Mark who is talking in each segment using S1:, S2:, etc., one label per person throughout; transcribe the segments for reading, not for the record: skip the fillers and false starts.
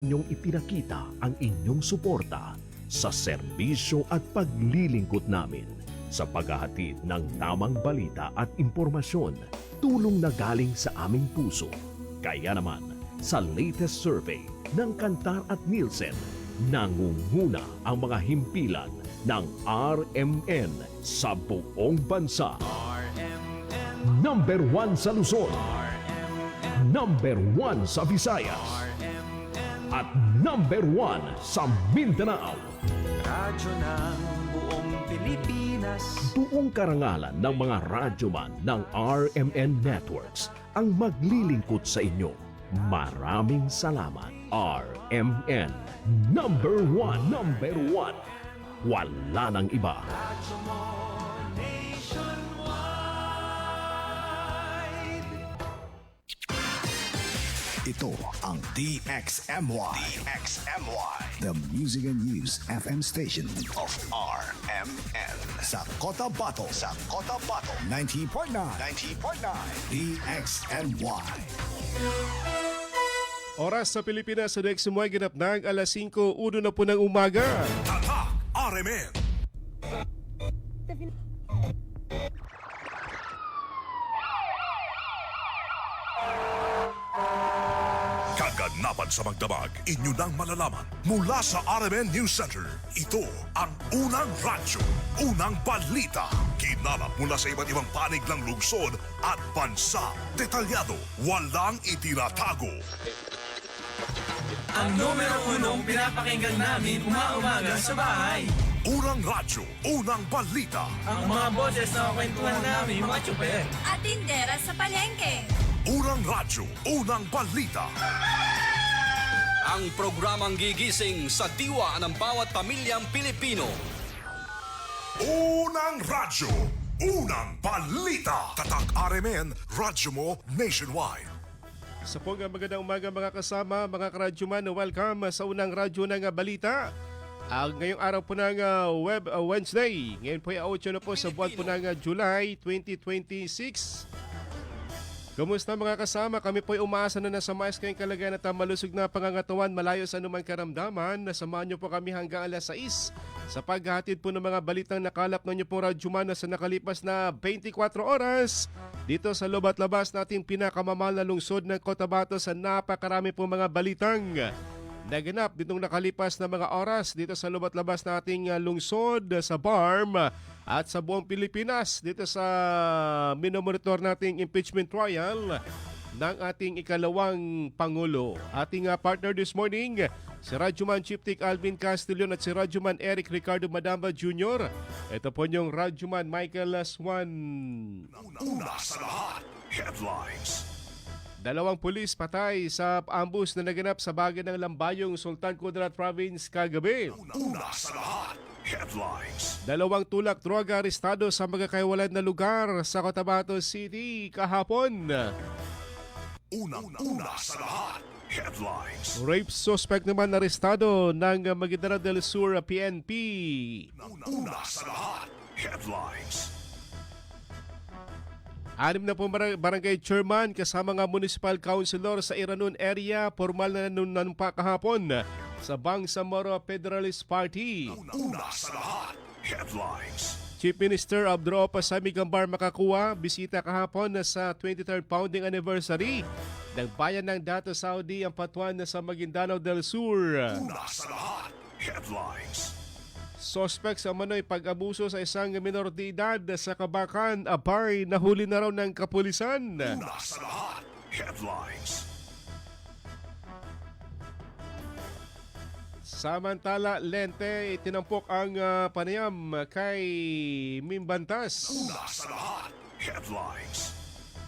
S1: Inyong ipinakita ang inyong suporta sa serbisyo at paglilingkod namin sa paghahatid ng tamang balita at impormasyon, tulong na galing sa aming puso. Kaya naman, sa latest survey ng Kantar at Nielsen, nangunguna ang mga himpilan ng RMN sa buong bansa.
S2: RMN,
S1: Number 1 sa Luzon,
S2: RMN,
S1: number 1 sa Visayas,
S2: RMN,
S1: at number 1 sa Mindanao.
S2: radyo ng buong Pilipinas.
S1: Buong karangalan ng mga radyoman ng RMN Networks ang maglilingkod sa inyo. Maraming salamat. RMN, number 1, number 1. Wala nang iba.
S2: Radyo mo nationwide.
S3: Ito ang DXMY. The Music and News FM station of RMN. Sa Cotabato. 90.9. DXMY.
S4: Oras sa Pilipinas sa DXMY ganap ng alas 5:01 na po ng umaga.
S3: Tatak RMN. Kaganapan sa magdamag, inyo nang malalaman mula sa RMN News Center. Ito ang unang radyo, unang balita. Kinalap mula sa iba't ibang panig ng lungsod at bansa. Detalyado, walang itinatago.
S5: Ang numero unong pinapakinggan namin umaumaga sa bahay.
S3: Unang radyo, unang balita.
S5: Ang mga boses na kwentuhan namin mga tsuper.
S6: At tindera sa palengke.
S3: Unang radyo, unang balita.
S7: Ang programang gigising sa diwa ng bawat pamilyang Pilipino.
S3: Unang radyo, unang balita. Tatak RMN, radyo mo nationwide.
S4: Sa pong magandang umaga mga kasama, mga karadyoman, welcome sa unang radyo ng balita. Ngayong araw po ng Wednesday, ngayon po ay 8 na po sa buwan po ng July 2026. Kumusta mga kasama? Kami po ay umaasa na nasa maayos kayong kalagayan at malusog na pangangatawan malayo sa anumang karamdaman. Samahan niyo po kami hanggang alas 6 sa paghahatid po ng mga balitang nakalap ng inyo pong radyoman na sa nakalipas na 24 oras dito sa loob at labas nating pinakamamahal na lungsod ng Cotabato sa napakarami po mga balitang naganap ditong nakalipas na mga oras dito sa loob at labas nating lungsod sa BARM at sa buong Pilipinas dito sa minomonitor nating impeachment trial ng ating ikalawang Pangulo. Ating partner this morning, si Radyoman Chief Tic Alvin Castillon at si Radyoman Eric Ricardo Madamba Jr. Ito po yung Radyoman Michael Swan.
S3: Una sa lahat, headlines.
S4: 2 pulis patay sa ambush na naganap sa bagay ng Lambayong, Sultan Kudarat Province kagabi.
S3: Una sa lahat, headlines.
S4: 2 tulak droga arestado sa magkakahiwalay na lugar sa Cotabato City kahapon.
S3: Una sa lahat, headlines.
S4: Rape suspect naman arestado ng Maguindanao del Sur PNP.
S3: Una sa lahat, headlines.
S4: 6 na po barangay chairman kasama nga municipal councilor sa Iranon area formal na nanumpa kahapon sa Bangsamoro Federalist Party.
S3: Una sa lahat, headlines.
S4: Chief Minister Abdro Pasami Gambar makakuha bisita kahapon sa 23rd founding anniversary ng bayan ng Dato Saudi ang patuan sa Maguindanao del Sur.
S3: Una sa lahat, headlines.
S4: Suspect sa manoy pag-abuso sa isang minor de edad sa Kabakan, Abay, nahuli na raw ng kapulisan.
S3: Una sa lahat, headlines.
S4: Samantala, Lente, itinampok ang panayam kay Mimbantas.
S3: Una sa lahat, headlines.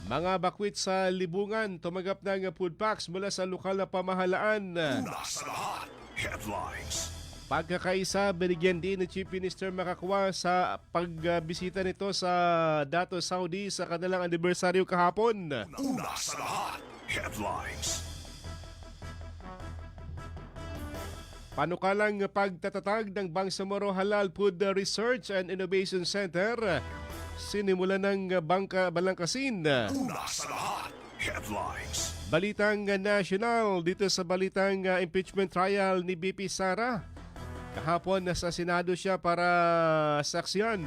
S4: Mga bakwit sa Libungan tumanggap ng food packs mula sa lokal na pamahalaan.
S3: Una sa lahat, headlines.
S4: Pagkakaisa, binigyan din ni Chief Minister makakuha sa pagbisita nito sa Dato Saudi sa kanilang anibersaryo kahapon.
S3: Una sa lahat, headlines.
S4: Panukalang pagtatatag ng Bangsamoro Halal Food Research and Innovation Center sinimula ng Balangkasin.
S3: Una sa lahat, headlines.
S4: Balitang national dito sa balitang impeachment trial ni BP Sara. Kahapon nasa Senado siya para saksiyan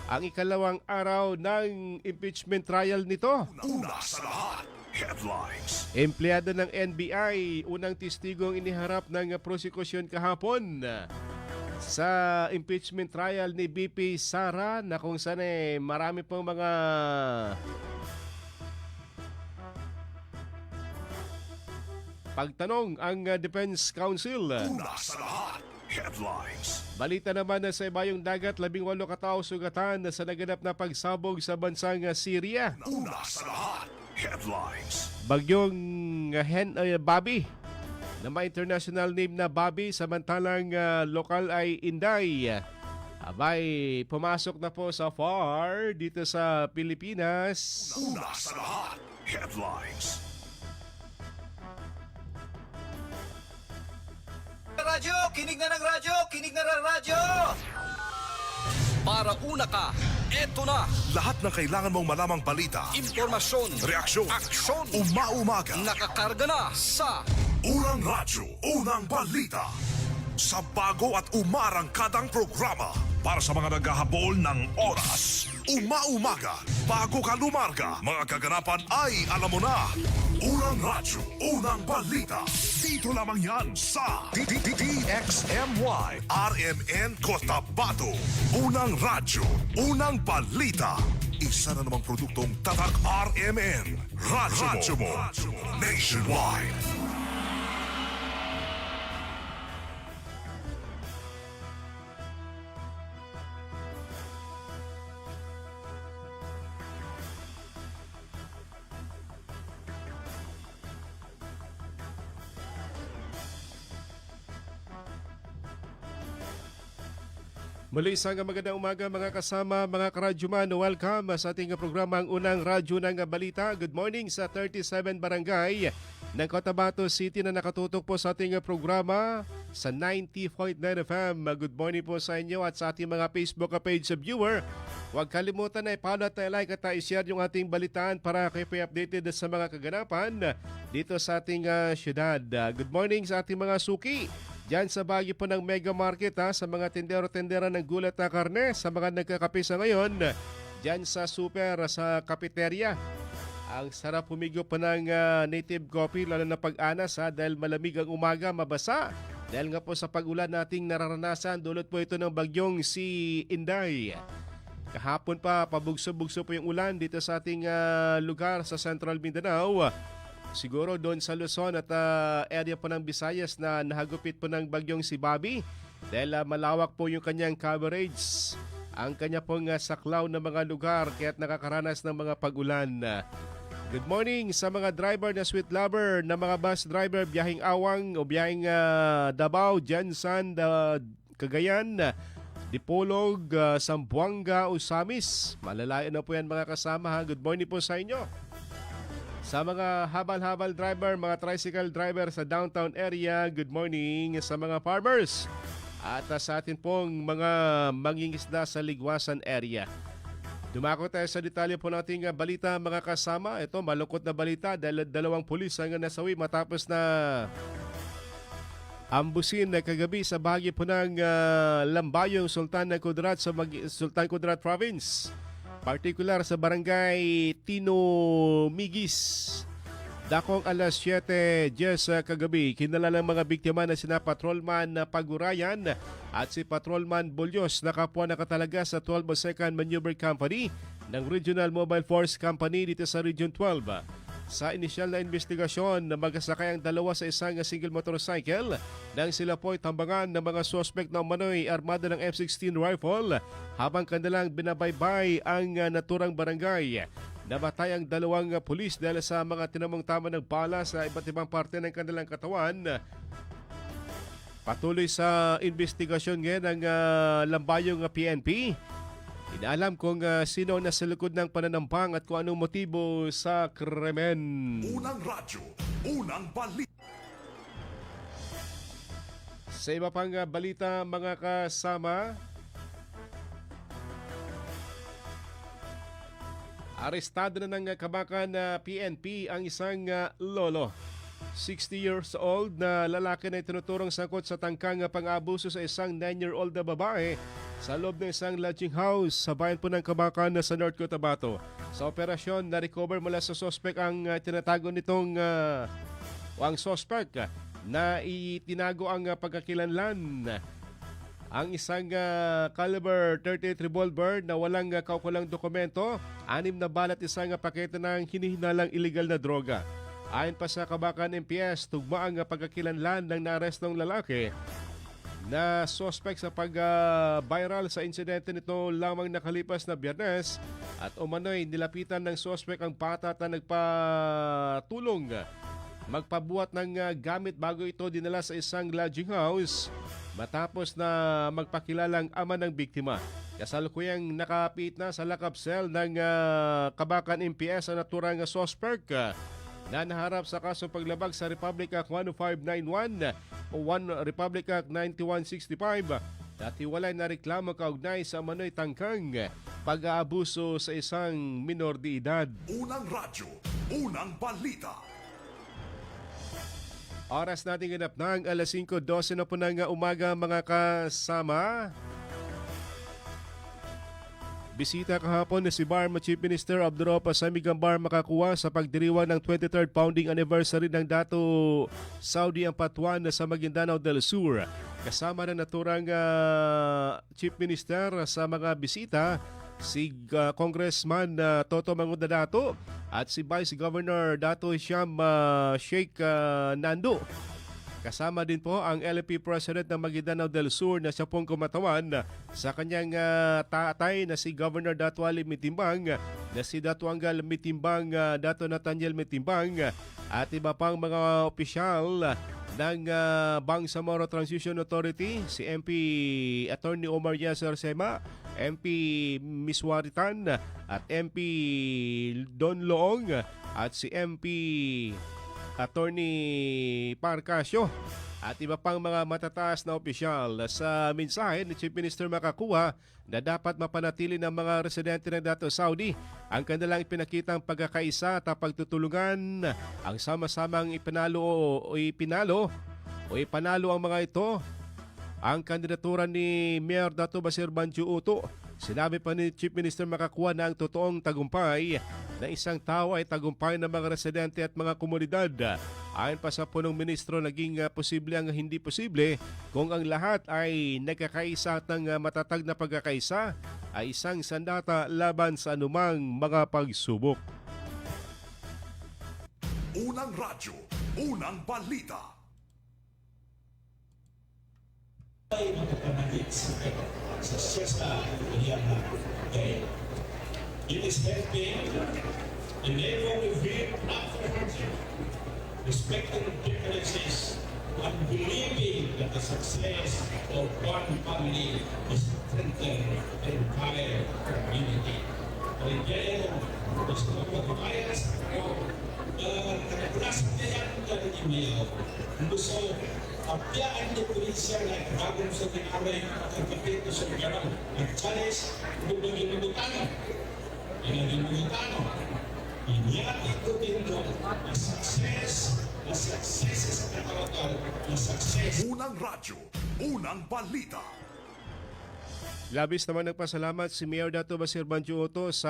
S4: ang ikalawang araw ng impeachment trial nito.
S3: Una sa lahat, headlines.
S4: Empleyado ng NBI, unang testigong iniharap ng prosekusyon kahapon sa impeachment trial ni BP Sara na kung saan marami pong mga pagtanong ang Defense Council.
S3: Una sa lahat, headlines.
S4: Balita naman na sa ibayong dagat, 18 katao sugatan sa naganap na pagsabog sa bansang Syria.
S3: Una sa lahat, headlines.
S4: Bagyong Bobby na may international name na Bobby, samantalang lokal ay Inday. Abay, pumasok na po sa far dito sa Pilipinas.
S3: Una sa lahat, headlines.
S5: Radyo, kinig na ng radyo, kinig na ng radyo!
S7: Para una ka, eto na.
S3: Lahat ng kailangan mong malamang balita,
S7: Impormasyon,
S3: reaksyon,
S7: aksyon,
S3: umaumaga.
S7: nakakarga na sa
S3: Unang radyo, unang balita. Sa bago at umarangkadang programa para sa mga naghahabol ng oras. Umaumaga, bago ka lumarga. Mga kaganapan ay alam mo na. Unang radyo, unang balita. Dito lamang yan sa DXMY RMN Cotabato. Unang radyo, unang balita. Isa na namang produktong Tatak RMN. Radyo mo. Nationwide.
S4: Muli isang magandang umaga mga kasama, mga karadyoman. Welcome sa ating programang Unang Radyo ng Balita. Good morning sa 37 barangay ng Cotabato City na nakatutok po sa ating programa sa 90.9 FM. Good morning po sa inyo at sa ating mga Facebook page viewer. Huwag kalimutan na i-follow at i-like at i-share yung ating balitaan para kayo po updated sa mga kaganapan dito sa ating syudad. Good morning sa ating mga suki. Diyan sa bagyo po ng Mega Market sa mga tindero-tindera ng gulat na karne, sa mga nagkakape sa ngayon, diyan sa super, sa kafeterya. Ang sarap humigo po ng native coffee, lalo na pag-anas dahil malamig ang umaga, mabasa. Dahil nga po sa pag-ulan nating nararanasan, dulot po ito ng bagyong si Inday. Kahapon pa, pabugso-bugso po yung ulan dito sa ating lugar sa Central Mindanao. Siguro doon sa Luzon at area po ng Visayas na nahagupit po ng bagyong si Bobby dahil malawak po yung kanyang coverage. Ang kanya pong saklaw na mga lugar kaya't nakakaranas ng mga pag-ulan. Good morning sa mga driver na sweet lover, na mga bus driver biyahing Awang o biyahing Davao, Jansan, Cagayan, Dipolog, Zamboanga, Usamis. Malalayo na po yan mga kasama. Good morning po sa inyo. Sa mga habal-habal driver, mga tricycle driver sa downtown area, good morning. Sa mga farmers at sa atin pong mga mangingisda sa Ligwasan area. Dumako tayo sa detalye po nating balita mga kasama. Ito, malungkot na balita dahil dalawang pulis ang nasawi matapos na ambusin na kagabi sa bahagi po ng Lambayong, Sultan Kudarat sa Sultan Kudarat Province. Particular sa barangay Tino Migis. Dakong alas 7:10 kagabi, kinalala ng mga biktima na sina Patrolman Pagurayan at si Patrolman Bolyos na kapwa nakatalaga sa 12th Maneuver Company ng Regional Mobile Force Company dito sa Region 12. Sa inisyal na investigasyon, magkasakay ang dalawa sa isang single motorcycle nang sila po'y tambangan ng mga suspect na umano'y armada ng M16 rifle habang kanilang binabaybay ang naturang barangay. Namatay ang dalawang pulis dahil sa mga tinamong tama ng bala sa iba't ibang parte ng kanilang katawan. Patuloy sa investigasyon ngayon ng Lambayong PNP. Inaalam kung sino ang nasa likod ng pananampang at kung anong motibo sa krimen.
S3: Unang radyo, unang balita.
S4: Sa iba pang balita mga kasama, Arestado na ng Kabakan PNP ang isang lolo. 60 years old na lalaki na itinuturong sangkot sa tangkang pang-abuso sa isang 9-year-old na babae sa loob ng isang lodging house sa bayan po ng Kabakan sa North Cotabato. Sa operasyon, na-recover mula sa suspect ang tinatago nitong ang suspect na itinago ang pagkakilanlan. Ang isang caliber 38 revolver na walang kaukulang dokumento, 6 na balat, isang pakete ng hinihinalang illegal na droga. Ayon pa sa Kabakan MPS, tugma ang pagkakilanlan ng naarestong lalaki na suspect sa pag-viral sa insidente nito lamang nakalipas na Biyernes at umano'y nilapitan ng suspect ang bata at nagpatulong magpabuhat ng gamit bago ito dinala sa isang lodging house matapos na magpakilalang ama ng biktima. Kasalukuyang nakapit na sa lock-up cell ng Kabakan MPS ang naturang suspect na naharap sa kasong paglabag sa Republic Act 10591 o Republic Act 9165 at hiwalay na reklamo kaugnay sa manoy tangkang pag-aabuso sa isang minor de edad.
S3: Unang radyo, unang balita.
S4: Oras natin ganap ng alas 5:12 na po ng umaga mga kasama. Bisita kahapon ni si Barma Chief Minister Abdurrahman Sami Gambar makakuha sa pagdiriwang ng 23rd founding anniversary ng Dato Saudi Ampatuan sa Maguindanao del Sur. Kasama na naturang Chief Minister sa mga bisita si Congressman Toto Mangudadato at si Vice Governor Dato Hisham Sheikh Nando. Kasama din po ang LP President ng Maguindanao del Sur na siya pong kumatawan sa kanyang tatay na si Governor Dato Ali Mitimbang, na si Dato Anggal Mitimbang, Dato Nathaniel Mitimbang at iba pang mga opisyal ng Bangsamoro Transition Authority, si MP Attorney Omar Yasser Sema, MP Miswaritan at MP Don Loong at si MP Attorney Parcasio at iba pang mga matataas na opisyal. Sa mensahe ni Chief Minister makakuha na dapat mapanatili ng mga residente ng Dato Saudi ang kanilang ipinakitang pagkakaisa at pagtutulungan ang sama-samang ipanalo ang mga ito. Ang kandidatura ni Mayor Dato Basir Banju Uto, sinabi pa ni Chief Minister makakuha na ang totoong tagumpay na isang tao ay tagumpay ng mga residente at mga komunidad. Ayon pa sa punong ministro, naging posible ang hindi posible kung ang lahat ay nagkakaisa at ng matatag na pagkakaisa ay isang sandata laban sa anumang mga pagsubok.
S3: Unang radyo, unang balita.
S8: Ay magkapanagit sa siyesta Iliana. Okay? It is helping enable reveal after hardship, respecting differences, and believing that the success of one family is strengthening the entire community. Kaya gusto ko magpapaya sa ako, nagpulasan niya yan dari email. Gusto Apyaan ni Polisiya na bagong sa tinaway ang kapito sa lugaran at challenge kung maginugutan. Inaginugutan. Inyat ito din doon na success sa katawatan na success.
S3: Unang radyo, unang balita.
S4: Labis naman nagpasalamat si Mayor Dato Basir Banju Uto sa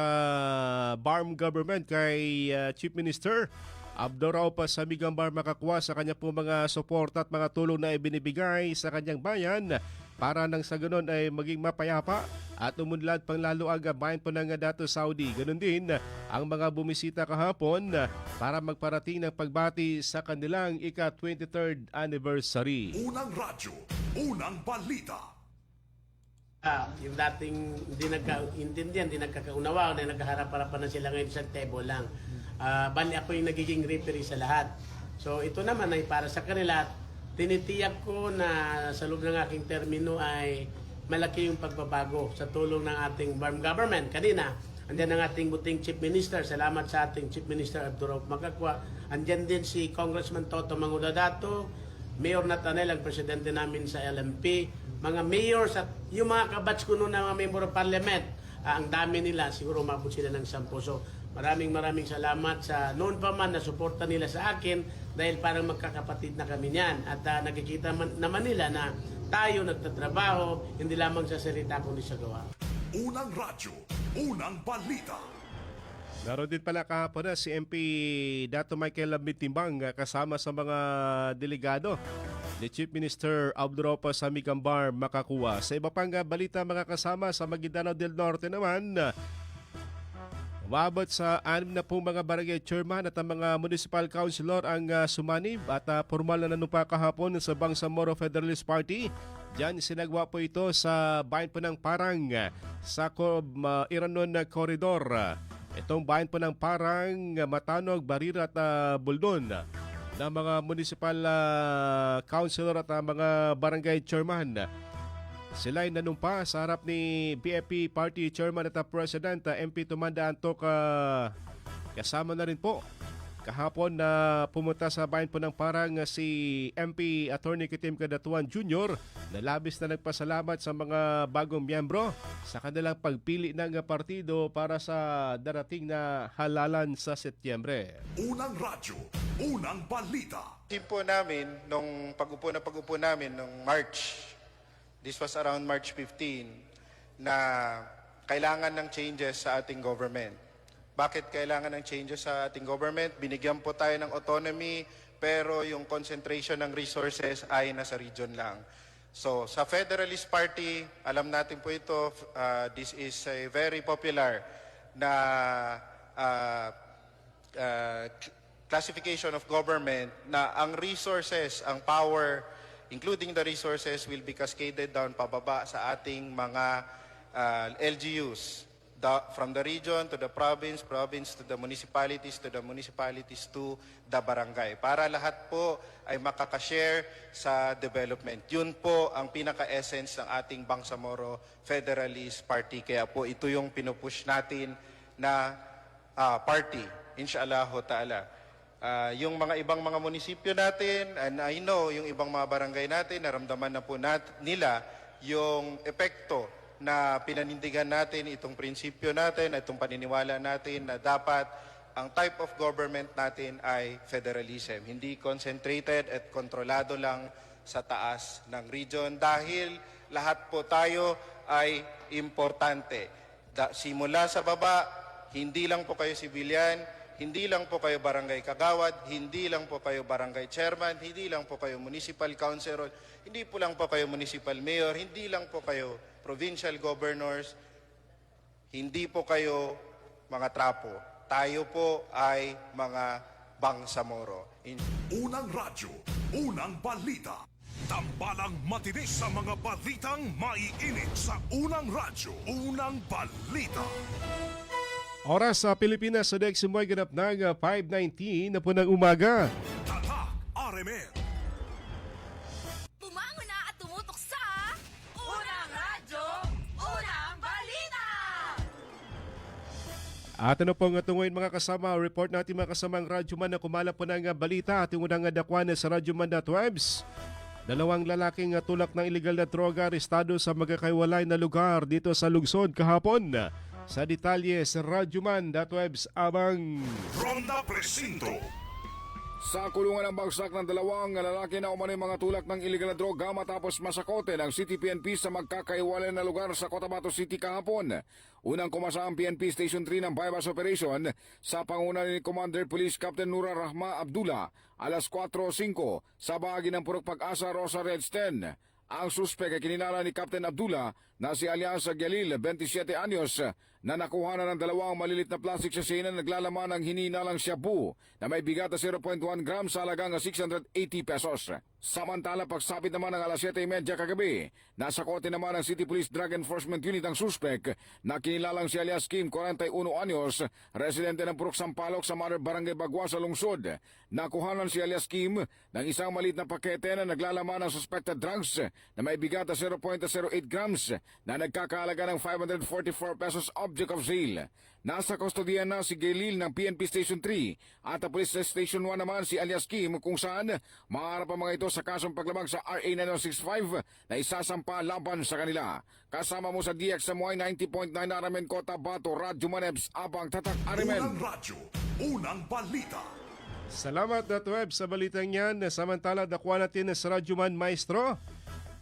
S4: BARM government kay Chief Minister Abdurrahman Sami Gambar makakuha sa kanya po mga suporta at mga tulong na ibinibigay sa kanyang bayan para nang sa ganon ay maging mapayapa at umunlad pang lalo ang bayan po ng Dato Saudi. Ganon din ang mga bumisita kahapon para magparating ng pagbati sa kanilang ika-23rd anniversary.
S3: Unang radyo, unang balita.
S9: Yung dating hindi nagkaintindihan, hindi nagkakaunawa, na nagkaharap-harapan na sila ngayon sa table lang. Bali ako yung nagiging referee sa lahat. So ito naman ay para sa kanila. Tinitiyak ko na sa loob ng aking termino ay malaki yung pagbabago sa tulong ng ating BARM government. Kanina, andyan ang ating buting Chief Minister. Salamat sa ating Chief Minister Abdurrahman Makakwa. Andyan din si Congressman Toto Mangudadato, Mayor Nathaniel, ang presidente namin sa LMP, mga mayors at yung mga kabats ko noon na mga member of parliament. Ang dami nila, siguro umabot sila ng 10. So, Maraming salamat sa noon pa man na suporta nila sa akin dahil parang magkakapatid na kami niyan. At nakikita naman nila na tayo nagtatrabaho, hindi lamang sa salita kundi sa gawa.
S3: Unang radyo, unang balita.
S4: Naroon din pala kahapon na si MP Dato Michael Mitimbang kasama sa mga delegado ni Chief Minister Abdurrahman Samigambar makakuha. Sa iba pang balita mga kasama sa Maguindanao del Norte naman, umabot sa 6 na pong mga barangay chairman at ang mga municipal councilor ang sumanib at formal na nanumpa kahapon sa Bangsamoro Federalist Party. Diyan sinagwa po ito sa bayan po ng Parang sa Iranon Corridor. Itong bayan po ng Parang, Matanog, Barira at Buldon na mga municipal councilor at mga barangay chairman. Sila ay nanumpa sa harap ni BFP Party Chairman at President MP Tumanda Antok. Kasama na rin po kahapon na pumunta sa bayan po ng Parang si MP Attorney Kitim Kadatuan Jr. na labis na nagpasalamat sa mga bagong miyembro sa kanilang pagpili ng partido para sa darating na halalan sa Setyembre.
S3: Unang radyo, unang balita.
S10: Team po namin, nung pag-upo namin nung March, this was around March 15, na kailangan ng changes sa ating government. Bakit kailangan ng changes sa ating government? Binigyan po tayo ng autonomy, pero yung concentration ng resources ay nasa region lang. So sa Federalist Party, alam natin po ito, this is a very popular na classification of government na ang resources, ang power, including the resources, will be cascaded down pababa sa ating mga LGUs. From the region to the province, province to the municipalities to the barangay. Para lahat po ay makakashare sa development. Yun po ang pinaka-essence ng ating Bangsamoro Federalist Party. Kaya po ito yung pinupush natin na party, inshallah ta'ala. Yung mga ibang mga munisipyo natin, and I know yung ibang mga barangay natin, naramdaman na po nila yung epekto na pinanindigan natin itong prinsipyo natin, itong paniniwala natin na dapat ang type of government natin ay federalism. Hindi concentrated at kontrolado lang sa taas ng region dahil lahat po tayo ay importante. Simula sa baba, hindi lang po kayo sibilyan, hindi lang po kayo barangay kagawad, hindi lang po kayo barangay chairman, hindi lang po kayo municipal councilor, hindi po lang po kayo municipal mayor, hindi lang po kayo provincial governors, hindi po kayo mga trapo. Tayo po ay mga Bangsamoro.
S3: Unang radyo, unang balita. Tambalang matinis sa mga balitang maiinit sa unang radyo, unang balita.
S4: Oras sa Pilipinas sa Deximoy ganap ng 5:19 na po ng umaga.
S3: Tatak RMN.
S6: Bumango na at tumutok sa Unang Radyo, Unang Balita!
S4: At ano pong tunguin mga kasama, report natin mga kasamang Radyoman na kumala po ng balita ating unang dakwan sa Radyoman.webs. 2 lalaking tulak ng illegal na droga arestado sa magkakaiwalay na lugar dito sa lungsod kahapon. Sa detalye sa Radyoman.webs abang
S3: Ronda Presinto.
S11: Sa kulungan ng bagsak ng 2 lalaki na umano'y mga tulak ng iligal na droga matapos masakote ng City PNP sa magkakaiwalay na lugar sa Cotabato City kahapon. Unang kumasa ang PNP Station 3 ng bypass operation sa panguna ni Commander Police Captain Nura Rahma Abdullah alas 4:05 sa bahagi ng Purok Pag-asa Rosa Reds 10. Ang suspek ay kininala ni Captain Abdullah na si Alianza Galil, 27 anyos, na nakuha na ng 2 malilit na plastic sachet na naglalaman ng hininalang shabu na may bigat na 0.1 grams sa halagang 680 pesos. Samantala, pagsapit naman ng alas 7:30 kagabi, nasa kote naman ng City Police Drug Enforcement Unit ang suspek na kinilalang si alias Kim, 41 anyos, residente ng Purok Sampaloc sa Mother Barangay Bagwa sa lungsod. Nakuhanan si alias Kim ng isang maliit na pakete na naglalaman ng suspected drugs na may bigat na 0.08 grams na nagkakahalaga ng 544 pesos object of sale. Nasa kustodiyan na si Gaylil ng PNP Station 3 at ang Police Station 1 naman si alias Kim kung saan maharap ang mga ito sa kasong paglabag sa RA 9065 na isasampa laban sa kanila. Kasama mo sa DXMY 90.9 Aramen Cotabato, Radyo Manebs, Abang Tatak Aramen.
S3: Unang radyo, unang balita.
S4: Salamat Web sa balitang yan. Samantala, dakuha natin sa Radyoman Maestro.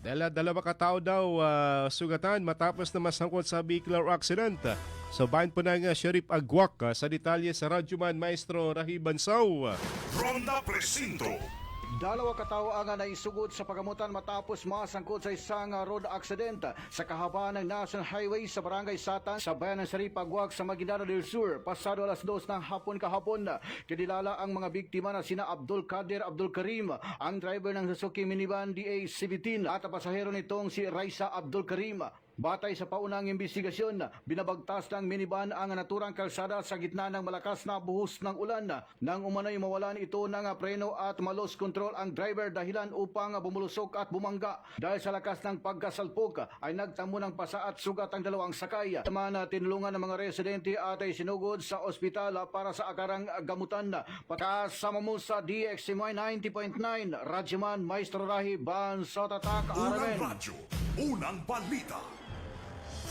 S4: Dalawa katao daw sugatan matapos na masangkot sa vehicular accident. So bayan po ng Sheriff Aguac sa detalye sa Radyoman Maestro Rahiban Saw.
S3: Ronda Presinto.
S12: Dalawa katao ang naisugod sa pagamutan matapos masangkot sa isang road accident sa kahabaan ng National Highway sa Barangay Satan sa bayan ng Saripaguag sa Maguindanao del Sur. Pasado alas 2 ng hapon kahapon, kinilala ang mga biktima na sina Abdul Kadir Abdul Karim, ang driver ng Suzuki minivan DA-17 at ang pasahero nitong si Raisa Abdul Karim. Batay sa paunang investigasyon, binabagtas ng minivan ang naturang kalsada sa gitna ng malakas na buhos ng ulan. Nang umano'y mawalan ito ng preno at malos control ang driver dahilan upang bumulusok at bumangga. Dahil sa lakas ng pagkasalpok ay nagtamo ng pasa at sugat ang dalawang sakay. Naman tinulungan ng mga residente at ay sinugod sa ospital para sa akarang gamutan. Kasama mo sa DXMY 90.9, Radyoman Maestro Rahi Bansa Tatak
S3: Unang
S12: Aramen.
S3: radyo, unang balita.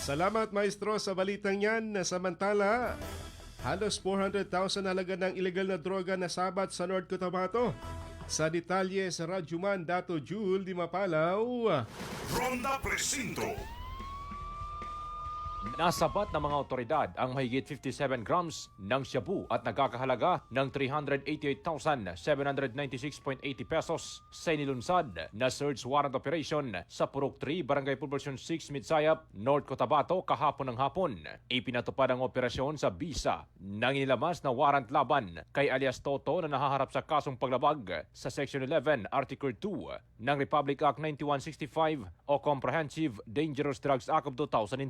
S4: Salamat Maestro sa balitang yan. Samantala, halos 400,000 halaga ng ilegal na droga na sabat sa North Cotabato. Sa detalye sa Radyoman Dato Jul di Mapalaw.
S3: Ronda Presinto.
S13: Nasabat ng mga otoridad ang mahigit 57 grams ng shabu at nagkakahalaga ng 388,796.80 pesos sa inilunsad na search warrant operation sa Purok 3, Barangay Poblacion 6, Midsayap, North Cotabato kahapon ng hapon. Ipinatupad ang operasyon sa bisa ng inilamas na warrant laban kay alias Toto na nahaharap sa kasong paglabag sa Section 11, Article 2 ng Republic Act 9165 o Comprehensive Dangerous Drugs Act of 2002.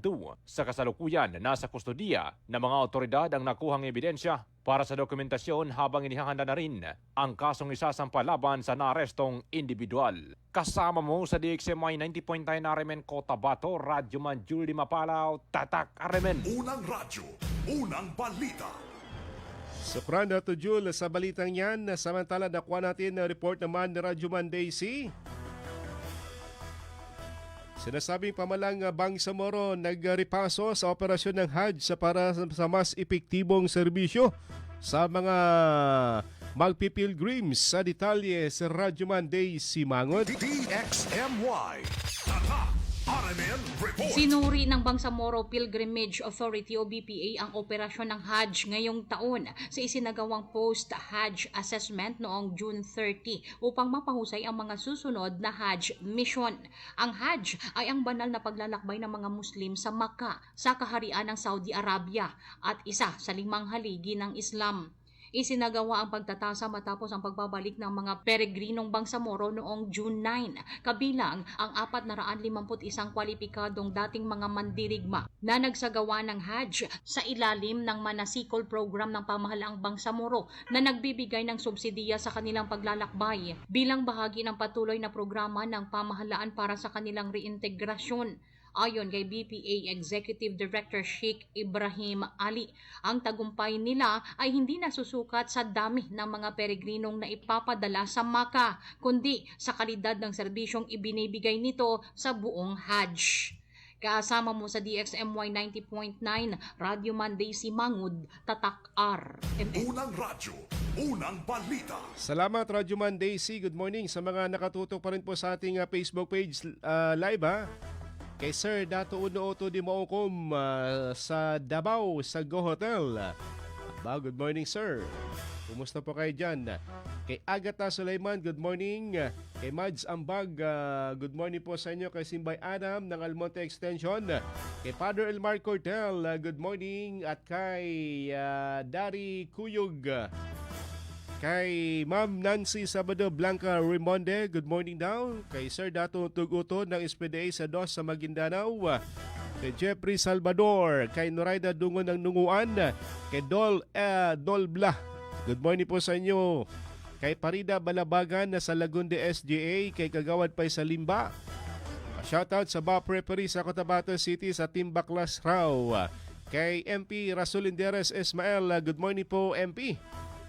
S13: Sa kasalukuyan, nasa kustodiya ng mga otoridad ang nakuhang ebidensya para sa dokumentasyon habang inihahanda na rin ang kasong isasampa laban sa naarestong individual. Kasama mo sa DXMY 90.9 Aramen Cotabato, Radyoman Jul di Mapalaw, Tatak Aramen.
S3: Unang radyo, unang balita.
S4: Sopran Dato Jul sa balitang yan. Samantala, nakuha natin na report naman ni Radyoman Daisy. Sinasabing pamalang Bangsamoro nagrepaso sa operasyon ng Hajj para sa mas epektibong serbisyo sa mga magpipilgrims. Sa detalye sa Radyoman Daisy Mangod.
S3: DXMY. Tatak Aramen Report.
S14: Sinuri ng Bangsamoro Pilgrimage Authority o BPA ang operasyon ng Hajj ngayong taon sa isinagawang post-Hajj assessment noong June 30 upang mapahusay ang mga susunod na Hajj mission. Ang Hajj ay ang banal na paglalakbay ng mga Muslim sa Makkah sa kaharian ng Saudi Arabia at isa sa 5 haligi ng Islam. Isinagawa ang pagtatasa matapos ang pagbabalik ng mga peregrinong Bangsamoro noong June 9, kabilang ang 451 kwalipikadong dating mga mandirigma na nagsagawa ng Hajj sa ilalim ng Manasikol program ng pamahalaang Bangsamoro na nagbibigay ng subsidiya sa kanilang paglalakbay bilang bahagi ng patuloy na programa ng pamahalaan para sa kanilang reintegrasyon. Ayon kay BPA Executive Director Sheikh Ibrahim Ali, ang tagumpay nila ay hindi nasusukat sa dami ng mga peregrinong na ipapadala sa Makkah, kundi sa kalidad ng serbisyong ibinibigay nito sa buong Hajj. Kasama mo sa DXMY 90.9, Radyoman Daisy Mangud, Tatak R.
S3: Unang radyo, unang balita.
S4: Salamat Radyoman Daisy. Good morning sa mga nakatutok pa rin po sa ating Facebook page live ha. Kay Sir Dato Uno Oto di Maukom sa Davao, sa Go Hotel. Good morning sir. Kumusta po kayo dyan? Kay Agatha Sulaiman, good morning. Kay Mads Ambag, good morning po sa inyo. Kay Simbay Adam ng Almonte Extension. Kay Father Elmar Cortel, good morning. At kay Dari Kuyug. Kay Ma'am Nancy Sabado Blanca Rimonde, good morning daw. Kay Sir Dato Tuguto ng SPDA sa DOS sa Maguindanao. Kay Jeffrey Salvador, kay Noraida Dungon ng Nunguan, kay Dolbla, good morning po sa inyo. Kay Parida Balabagan na sa Lagunde SGA, kay Kagawad Pay sa Limba. Shoutout sa Bob Referee sa Cotabato City sa Team Baklas raw. Kay MP Rasulinderes Ismael, good morning po MP.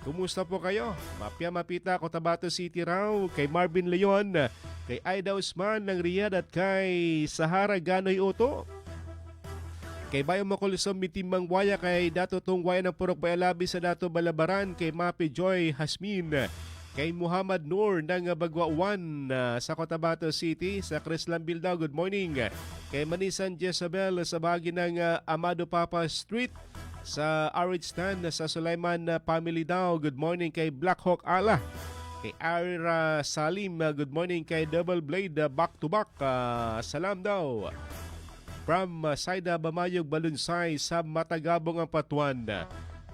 S4: Kumusta po kayo? Mapia Mapita, Cotabato City raw. Kay Marvin Leon, kay Aida Usman ng Riyadh at kay Sahara Ganoy Oto. Kay Bayo Makulisong Mitimbang Waya, kay Dato Tong Waya ng Purok Bayalabi sa Dato Balabaran, kay Mapi Joy Hasmin, kay Muhammad Noor ng Bagwa 1 sa Cotabato City, sa Crislan Bildaw, good morning. Kay Manisan Jezabel sa bahagi ng Amado Papa Street, sa Aritstan sa Sulaiman Family daw, good morning. Kay Black Hawk Ala, kay Arira Salim, good morning. Kay Double Blade Back to Back, salam daw. From Saida Bamayog Balunsay sa Matagabong ang Patuan.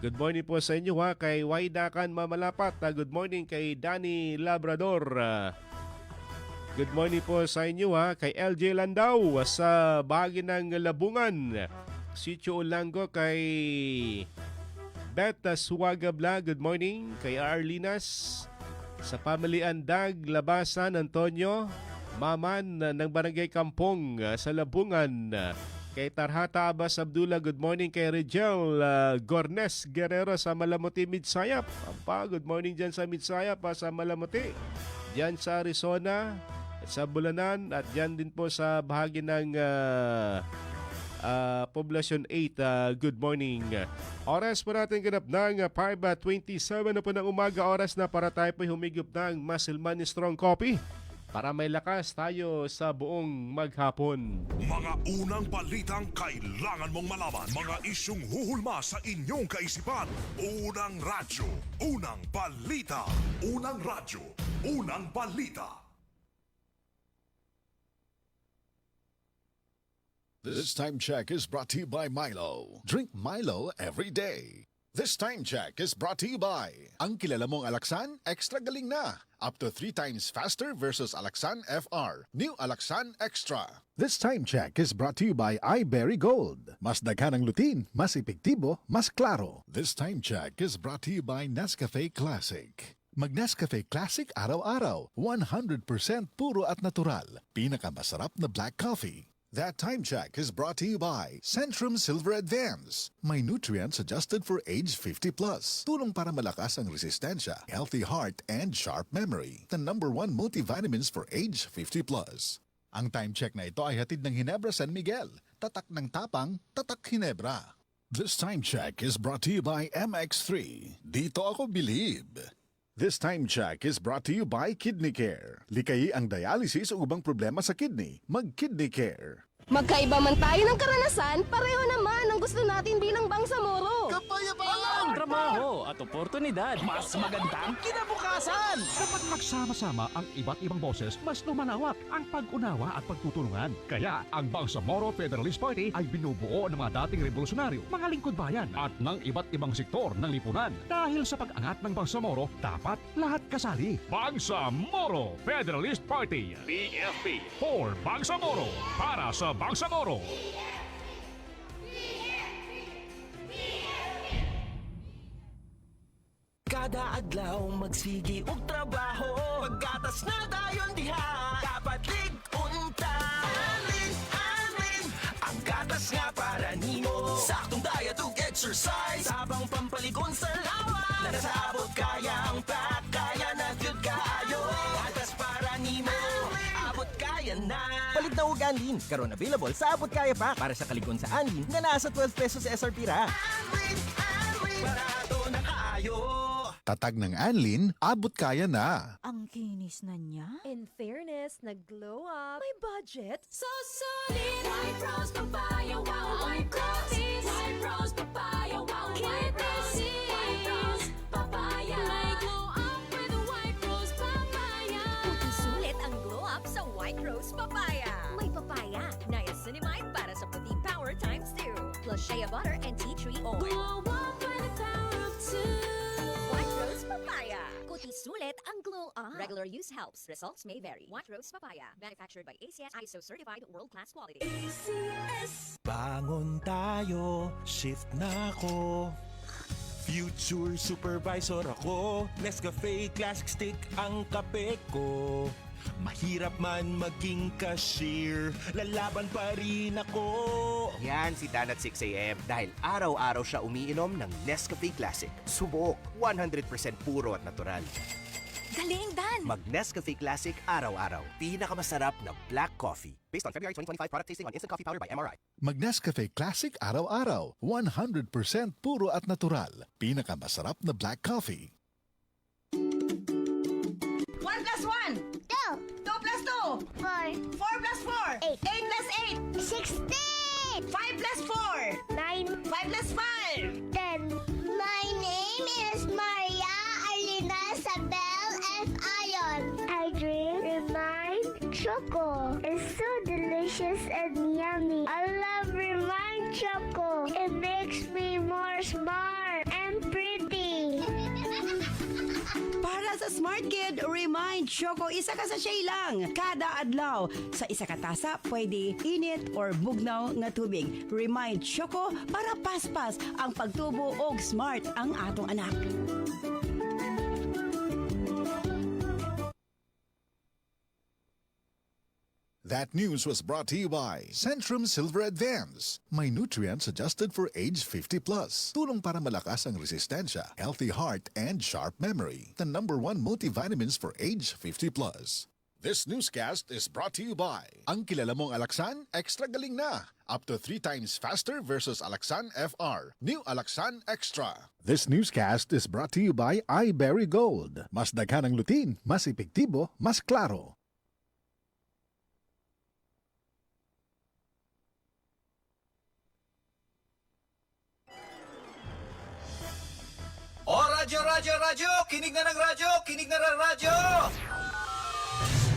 S4: Good morning po sa inyo ha. Kay Waidakan Mamalapat, good morning. Kay Danny Labrador, good morning po sa inyo ha. Kay LJ Landau sa bahagi ng Labungan, Sitio Ulango, kay Beth Suwagabla, good morning. Kay Arlinas sa Family Andag, Labasan, Antonio Maman ng Barangay Kampong sa Labungan. Kay Tarhata Abbas Abdullah, good morning. Kay Rigel Gornes Guerrero sa Malamuti, Midsayap. Good morning dyan sa Midsayap, sa Malamuti. Dyan sa Arizona, sa Bulanan, at dyan din po sa bahagi ng Poblacion 8, good morning. Oras po natin ganap ng 5:27 na po ng umaga. Oras na para tayo po humigop ng Muscleman Strong Coffee para may lakas tayo sa buong maghapon.
S3: Mga unang balitang kailangan mong malaman. Mga isyung huhulma sa inyong kaisipan. Unang radyo, unang balita. Unang radyo, unang balita.
S15: This time check is brought to you by Milo. Drink Milo every day. This time check is brought to you by ang kilala mong Alaxan, extra galing na. Up to 3 times faster versus Alaxan FR. New Alaxan Extra. This time check is brought to you by iBerry Gold. Mas daghan ang lutin, mas epektibo, mas klaro. This time check is brought to you by Nescafe Classic. Mag-Nescafe Classic araw-araw. 100% puro at natural. Pinakamasarap na black coffee. That time check is brought to you by Centrum Silver Advance. May nutrients adjusted for age 50 plus. Tulong para malakas ang resistensya, healthy heart, and sharp memory. The #1 multivitamins for age 50 plus. Ang time check na ito ay hatid ng Ginebra San Miguel. Tatak ng tapang, tatak Ginebra. This time check is brought to you by MX3. Dito ako believe. This time check is brought to you by Kidney Care. Likayi ang dialysis o ubang problema sa kidney. Mag-Kidney Care.
S16: Magkaiba man tayo ng karanasan, pareho naman ang gusto natin bilang Bangsamoro.
S17: Kapayapaan! Trabaho at oportunidad. Mas magandang kinabukasan!
S18: Kapag magsama-sama ang iba't ibang boses, mas lumalawak ang pag-unawa at pagtutulungan. Kaya ang Bangsamoro Federalist Party ay binubuo ng mga dating revolusonaryo, mga lingkod bayan at ng iba't ibang sektor ng lipunan. Dahil sa pag-angat ng Bangsamoro, dapat lahat kasali. Bangsamoro Federalist Party. BFP for Bangsamoro. Para sa Bangsamoro.
S2: Kada adlaw magsigi og trabaho. Pagkatas na dayon diha. Dapat lig-unta. Alin, ang gatas nga para nimo. Saktong diet ug exercise. Sabang pampalikon sa lawa. Nakasabot kaya ang pack. Kaya na gyud kaayo. Gatas para nimo. Abot kaya na.
S19: Palit na ug Anlin. Karon available sa Abot Kaya Pack para sa kaligon sa Anlin nga nasa 12 pesos SRP ra.
S2: Barato na kaayo.
S15: Tatag ng Anlin, abot kaya na.
S20: Ang kinis na niya.
S21: In fairness, nag-glow up. May budget.
S6: So solid. White Rose Papaya, wow. White Rose. White Rose Papaya, wow. White Rose. White Rose Papaya. May glow up with White Rose Papaya.
S21: Puti sulit ang glow up sa White Rose Papaya. May papaya, niacinamide para sa puti power times 2. Plus shea butter and tea tree oil.
S6: Glow up with the power of 2.
S21: White Rose Papaya. Kuti sulit ang glow up. Regular use helps. Results may vary. White Rose Papaya. Manufactured by ACS ISO certified world-class quality.
S2: ACS. Bangon tayo, shift na ako. Future supervisor ako. Nescafe Classic Stick ang kape ko. Mahirap man maging cashier, lalaban pa rin ako.
S20: Yan si Dan at 6am dahil araw-araw siya umiinom ng Nescafe Classic. Subok, 100% puro at natural.
S21: Galing, Dan!
S20: Mag Nescafe Classic araw-araw. Pinakamasarap na black coffee. Based on February 2025 product tasting on instant coffee powder by MRI.
S15: Mag-Nescafe Classic araw-araw. 100% puro at natural. Pinakamasarap na black coffee.
S21: 1 plus 1! 2! 2 plus 2! 4! 4 plus 4! 8! 8 plus 8! 16! 5 plus 4! 9! 5 plus 5! 10! My name is Maria Alina Sabel F. Ayon. I drink Remind Choco. It's so delicious and yummy. I love Remind Choco. It makes me more smart and pretty.
S22: Para sa Smart Kid, Remind Choco, isa ka sa shay lang. Kada adlaw. Sa isa ka tasa, pwede init or bugnaw nga tubig. Remind Choco para paspas ang pagtubo og smart ang atong anak.
S15: That news was brought to you by Centrum Silver Advance. May nutrients adjusted for age 50 plus. Tulong para malakas ang resistensya, healthy heart, and sharp memory. The #1 multivitamins for age 50 plus. This newscast is brought to you by ang kilala mong Alaxan, extra galing na. Up to 3 times faster versus Alaxan FR. New Alaxan Extra. This newscast is brought to you by iBerry Gold. Mas daghan ang lutin, mas epektibo, mas klaro.
S7: O radyo, radyo, radyo! Kinig na ng radyo! Kinig na ng radyo!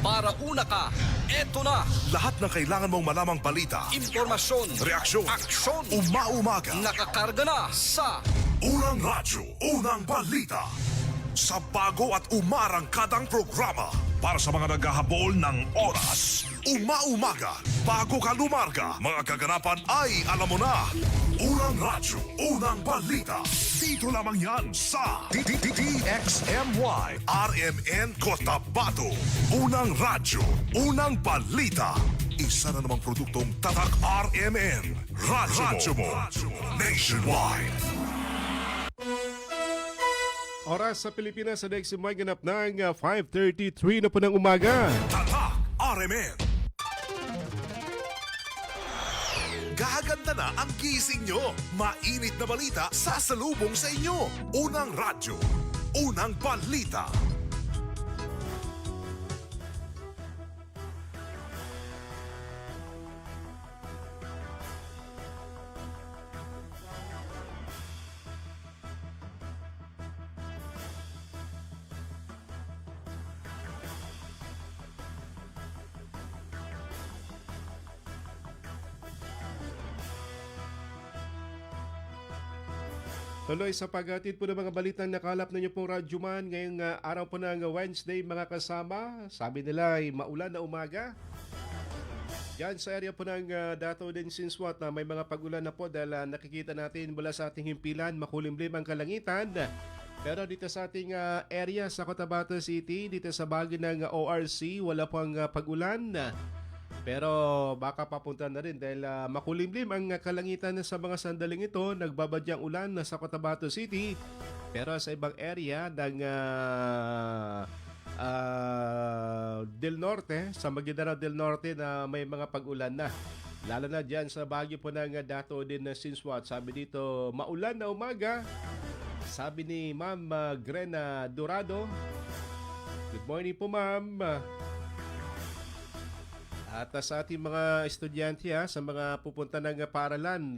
S7: Para una ka, eto na!
S3: Lahat ng kailangan mong malamang balita,
S7: Impormasyon,
S3: reaksyon,
S7: aksyon,
S3: umaumaga,
S7: nakakarga na sa
S3: Unang Radyo, Unang Balita. Sa bago at umarangkadang programa para sa mga naghahabol ng oras. Umaumaga, bago ka lumarga, mga kaganapan ay alam mo na. Unang Radyo, Unang Balita. Dito lamang yan sa DXMY RMN Cotabato. Unang Radyo, Unang Balita. Isa na namang produktong Tatak RMN. Radyo mo. Nationwide.
S4: Oras sa Pilipinas sa DXMY ganap ng 5:33 na po ng umaga.
S3: Tatak RMN. Gaganda na ang gising nyo. Mainit na balita sasalubong sa inyo. Unang radyo, unang balita.
S4: Tuloy sa paghatid po ng mga balitang nakalap ninyo pong Radyo Man ngayong araw po ng Wednesday mga kasama. Sabi nila ay maulan na umaga. Yan sa area po ng Dato din Sinswat na may mga pagulan na po dahil nakikita natin mula sa ating himpilan makulimlim ang kalangitan. Pero dito sa ating area sa Cotabato City, dito sa bahagi ng ORC, wala pong pagulan. Pero baka papunta na rin dahil makulimlim ang kalangitan sa mga sandaling ito. Nagbabadyang ulan sa Cotabato City. Pero sa ibang area ng Del Norte, sa Maguindanao del Norte na may mga pag-ulan na. Lalo na dyan sa bahagi po ng Dato din na Sinswat. Sabi dito, maulan na umaga. Sabi ni Ma'am Grena Dorado. Good morning po, Ma'am. At sa ating mga estudyante sa mga pupunta ng paaralan,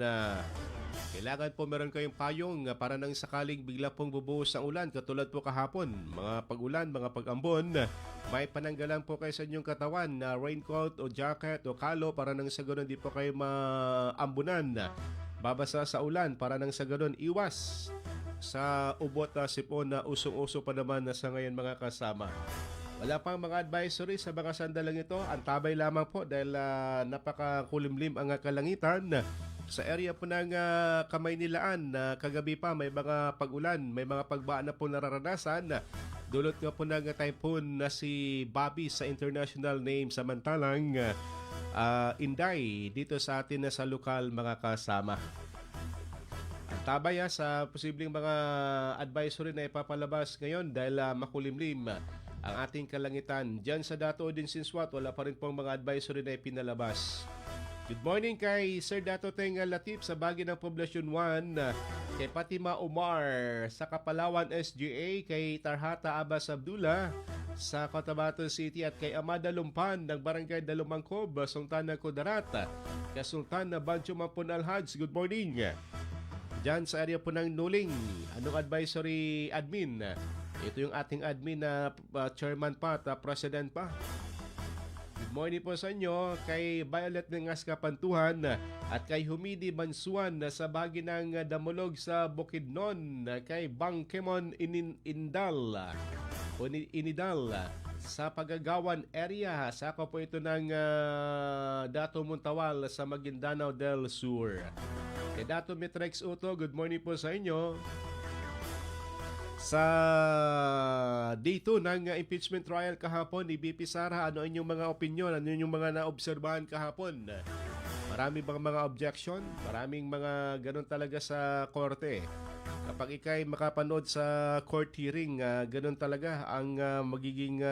S4: kailangan po meron kayong payong para nang sakaling bigla pong bubuhos ang ulan katulad po kahapon. Mga pag-ulan, mga pag-ambon, may pananggalang po kayo sa inyong katawan na raincoat o jacket o kalo para nang sa ganun di po kayo maambunan. Babasa sa ulan para nang sa ganun iwas sa ubot na sipon na usong-uso pa naman sa ngayon mga kasama. Wala pang mga advisory sa mga sandalang ito. Antabay lamang po dahil napakakulimlim ang kalangitan. Sa area po ng Kamaynilaan, kagabi pa may mga pag-ulan, may mga pagbaan na po nararanasan. Dulot nga po ng typhoon na si Bobby sa international name, samantalang Inday dito sa atin na sa lokal mga kasama. Tabay sa posibleng mga advisory na ipapalabas ngayon dahil makulimlim ang ating kalangitan. Diyan sa Dato Odinsin Swat, wala pa rin pong mga advisory na ipinalabas. Good morning kay Sir Dato Teng Latif sa Bagi ng Poblasyon 1, kay Fatima Omar sa Kapalawan SGA, kay Tarhata Abbas Abdullah sa Cotabato City at kay Amada Lumpan ng Barangay Dalumangkob, Sultan ng Kudarat, kay Sultan na Bancho Mampun Alhaj. Good morning. Diyan sa area po ng Nuling, anong advisory admin? Ito yung ating admin na chairman pa at president pa. Good morning po sa inyo kay Violet ng Kapantuhan at kay Humidi Bansuan sa Bagi ng Damulog sa Bukidnon, kay Bangkemon Inidal sa Pagagawan area. Sako po ito ng Dato Muntawal sa Maguindanao del Sur. Kay Dato Mitrex Uto, good morning po sa inyo. Sa day 2 ng impeachment trial kahapon ni BP Sara, ano inyong mga opinion? Ano inyong mga naobserbahan kahapon? Marami bang mga objection? Maraming mga ganun talaga sa korte. Kapag ikay makapanood sa court hearing, ganun talaga ang magiging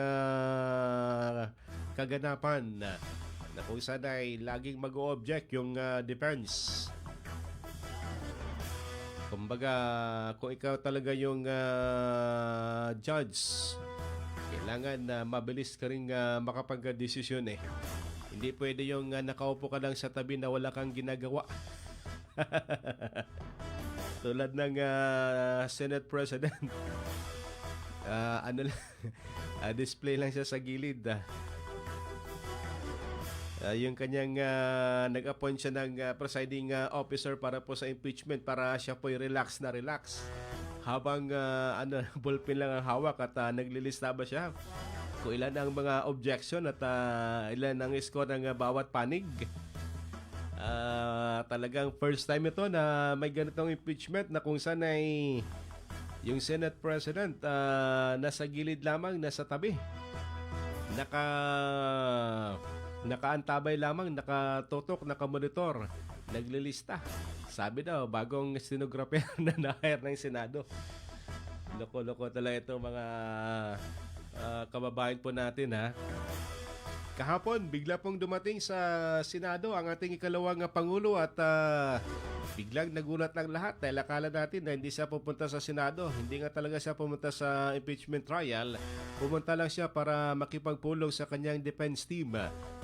S4: kaganapan na kung saan ay laging mag-o-object yung defense. Kumbaga, kung ikaw talaga yung judge, kailangan mabilis ka rin makapag-desisyon eh. Hindi pwede yung nakaupo ka lang sa tabi na wala kang ginagawa. Tulad ng Senate President. Display lang siya sa gilid. Yung kanyang nag-appoint siya ng presiding officer para po sa impeachment para siya po'y relax habang ballpen lang ang hawak at naglilista ba siya kung ilan ang mga objection at ilan ang score ng bawat panig. Talagang first time ito na may ganitong impeachment na kung saan ay yung Senate President nasa gilid lamang, nasa tabi, nakaantabay lamang, nakatutok, nakamonitor, naglilista. Sabi daw, bagong stenographer na na-hire ng Senado. Loko-loko talaga ito mga kababayan po natin ha. Kahapon, bigla pong dumating sa Senado ang ating ikalawang Pangulo at biglang nagulat lang lahat dahil akala natin na hindi siya pupunta sa Senado. Hindi nga talaga siya pumunta sa impeachment trial. Pumunta lang siya para makipagpulong sa kanyang defense team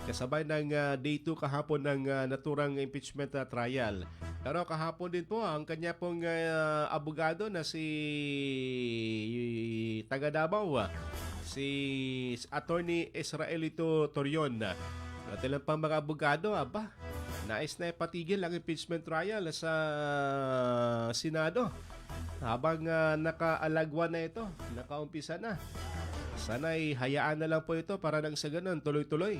S4: kasabay ng day 2 kahapon ng naturang impeachment trial. Pero kahapon din po ang kanya pong abogado na si taga Davao, si Attorney Israelito Torion. At ilan pang mga abogado, nais na ipatigil ang impeachment trial sa Senado habang nakaalagwa na ito, nakaumpisa na. Sana'y hayaan na lang po ito para nang sa ganun tuloy-tuloy.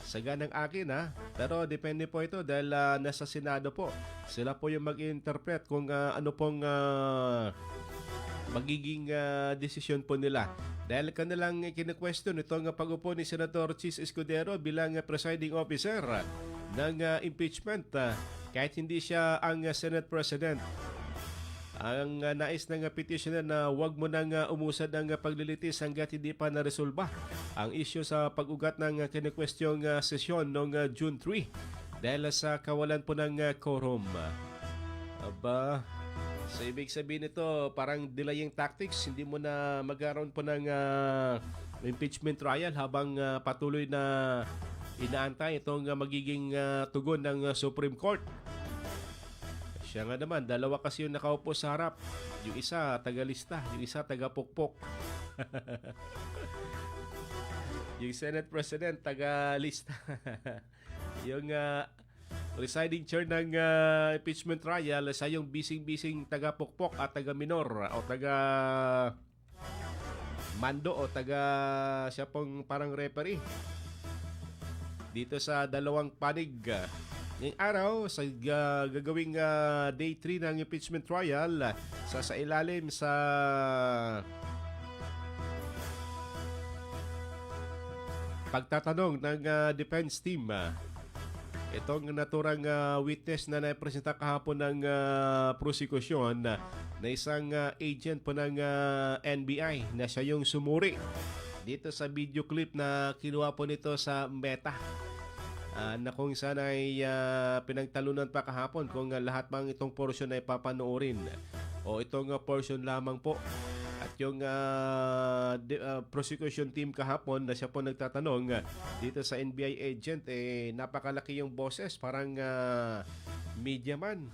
S4: Saga ng akin pero depende po ito dahil nasa Senado po. Sila po yung mag-interpret kung ano pong magiging desisyon po nila. Dahil kanilang kine-question itong pag-upo ni Senator Chis Escudero bilang presiding officer ng impeachment kahit hindi siya ang Senate President. Ang nais ng petitioner na huwag mo nang umusad ng paglilitis hanggat hindi pa naresolba ang issue sa pag-ugat ng kine-questioning sesyon noong June 3 dahil sa kawalan po ng quorum. So ibig sabihin nito parang delaying tactics, hindi mo na magkaroon po ng impeachment trial habang patuloy na inaantay itong magiging tugon ng Supreme Court. Siya nga naman, dalawa kasi yung nakaupo sa harap. Yung isa tagalista, yung isa tagapukpok. Yung Senate President tagalista. Yung presiding chair ng impeachment trial, sa yung bising-bising taga-pukpok at taga-minor o taga-mando o siya pong parang referee dito sa dalawang panig. Ngayong araw, sa gagawing day 3 ng impeachment trial, sa ilalim sa pagtatanong ng defense team. Itong naturang witness na napresenta kahapon ng prosekusyon na isang agent po ng NBI na siya yung sumuri dito sa video clip na kinuha po nito sa Meta. Na kung saan ay pinagtalunan pa kahapon kung lahat mang itong portion ay papanoorin o itong portion lamang po. At yung prosecution team kahapon na siya po nagtatanong dito sa NBI agent, napakalaki yung boses, parang media man.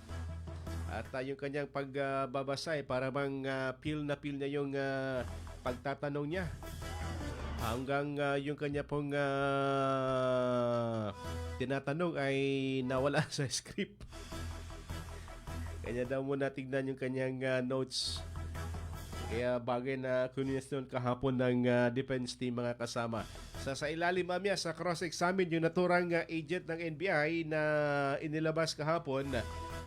S4: At yung kanyang pagbabasa para bang feel niya yung pagtatanong niya. Hanggang yung kanya pong tinatanong ay nawala sa script. Kanya daw muna tignan yung kanyang notes. Kaya bagay na kunisyon kahapon ng defense team mga kasama. Sa ilalim mamaya sa cross-examine yung naturang agent ng NBI na inilabas kahapon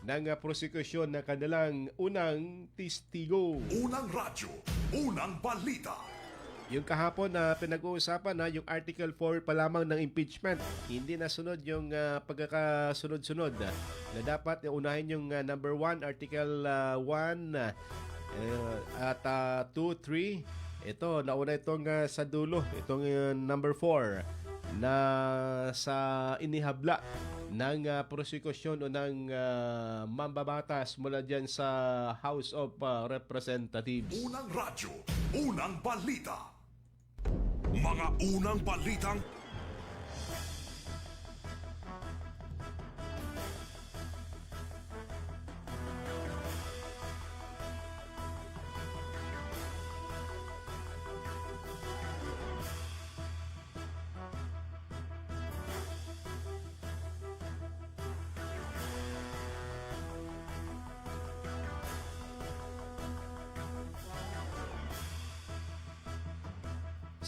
S4: ng prosecution na kanilang unang testigo.
S3: Unang radyo, unang balita.
S4: Yung kahapon na pinag-uusapan na yung Article 4 pa lamang ng impeachment, hindi nasunod yung pagkakasunod-sunod na dapat unahin yung number 1, Article 1 at 2, 3. Ito, nauna itong sa dulo, itong number 4 na sa inihabla ng prosekusyon o ng mambabatas mula dyan sa House of Representatives.
S3: Unang radyo, unang balita. Mga unang balitang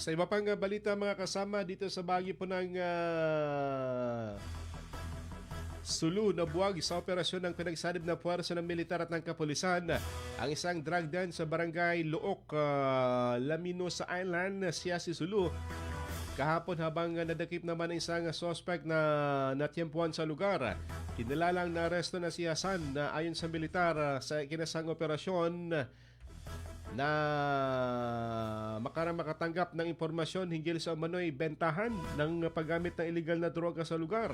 S4: Sa iba pang balita mga kasama dito sa bahagi po ng Sulu na buwag sa operasyon ng pinagsanib na puwersa ng militar at ng kapulisan ang isang drug den sa barangay Luok, Laminosa Island, Siasi, Sulu. Kahapon habang nadakip naman ang isang suspect na natyempuan sa lugar. Kinilalang na aresto na si Hasan na ayon sa militar sa kinasang operasyon na makatanggap ng impormasyon hinggil sa umano'y bentahan ng paggamit ng illegal na droga sa lugar.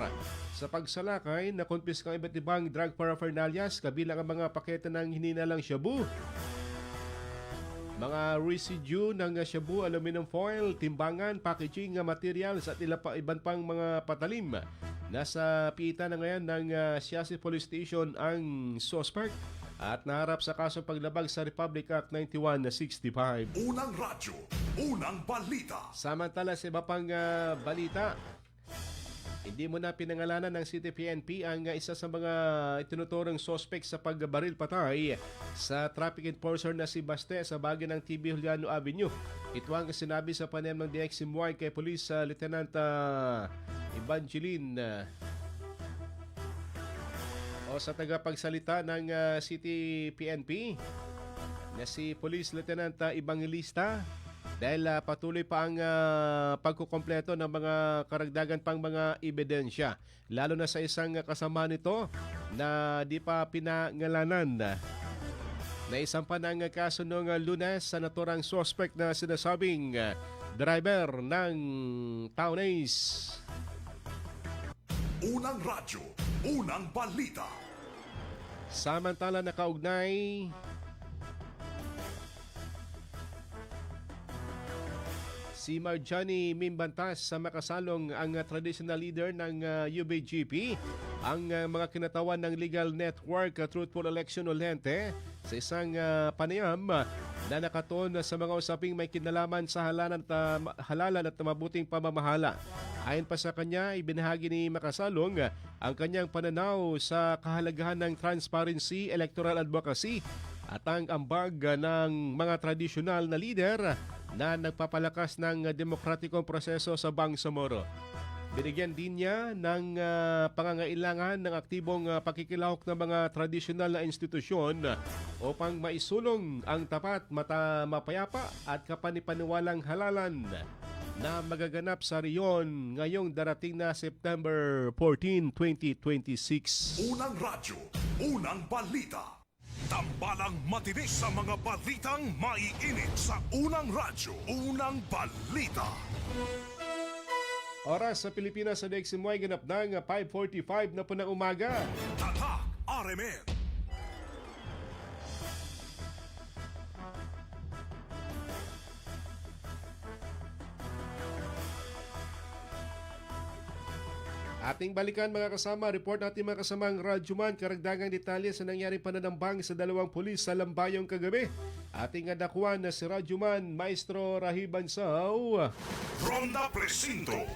S4: Sa pagsalakay, nakumpiska ang iba't ibang drug paraphernalias kabilang ang mga pakete ng hininalang shabu, mga residue ng shabu, aluminum foil, timbangan, packaging materials at iban pang mga patalim. Nasa piita na ngayon ng Siasi Police Station ang suspect at naharap sa kasong paglabag sa Republic Act 9165.
S3: Unang radyo, unang balita.
S4: Samantala sa iba pang balita, hindi mo na pinangalanan ng City PNP ang isa sa mga itinuturong suspect sa pagbaril patay sa traffic enforcer na si Baste sa bahagi ng TB Juliano Avenue. Ito ang sinabi sa panayam ng DXMY kay Police Lieutenant Evangeline o sa tagapagsalita ng City PNP na si Police Lieutenant Evangelista dahil patuloy pa ang pagkukompleto ng mga karagdagan pang mga ebidensya lalo na sa isang kasama nito na di pa pinangalanan. Naisampa ng kaso noong Lunes sa naturang suspect na sinasabing driver ng Town Ace.
S3: Unang radyo, unang balita.
S4: Samantala nakaugnay si Marjani Mimbantas sa makasalong ang traditional leader ng UBGP, ang mga kinatawan ng legal network Truthful Election Olente sa isang panayam na nakatuon sa mga usaping may kinalaman sa halalan at mabuting pamamahala. Ayon pa sa kanya, ibinahagi ni Makasalong ang kanyang pananaw sa kahalagahan ng transparency, electoral advocacy at ang ambag ng mga tradisyonal na leader na nagpapalakas ng demokratikong proseso sa Bangsamoro. Binigyan din niya ng pangangailangan ng aktibong pakikilahok ng mga tradisyonal na institusyon upang maisulong ang tapat, mapayapa at kapanipaniwalang halalan na magaganap sa riyon ngayong darating na September 14, 2026.
S3: Unang radyo, unang balita. Tambalang matinis sa mga balitang maiinit sa unang radyo, unang balita.
S4: Oras sa Pilipinas sa Deximoy ganap ng 5:45 na po ng umaga.
S3: Tatak RMN.
S4: Ating balikan mga kasama, report natin mga kasamang Radyoman, karagdagang detalye sa nangyari pananambang sa dalawang pulis sa Lambayong kagabi. Ating adakuan na si Radyoman Maestro Rahi Bansaw.
S3: Ronda Presinto.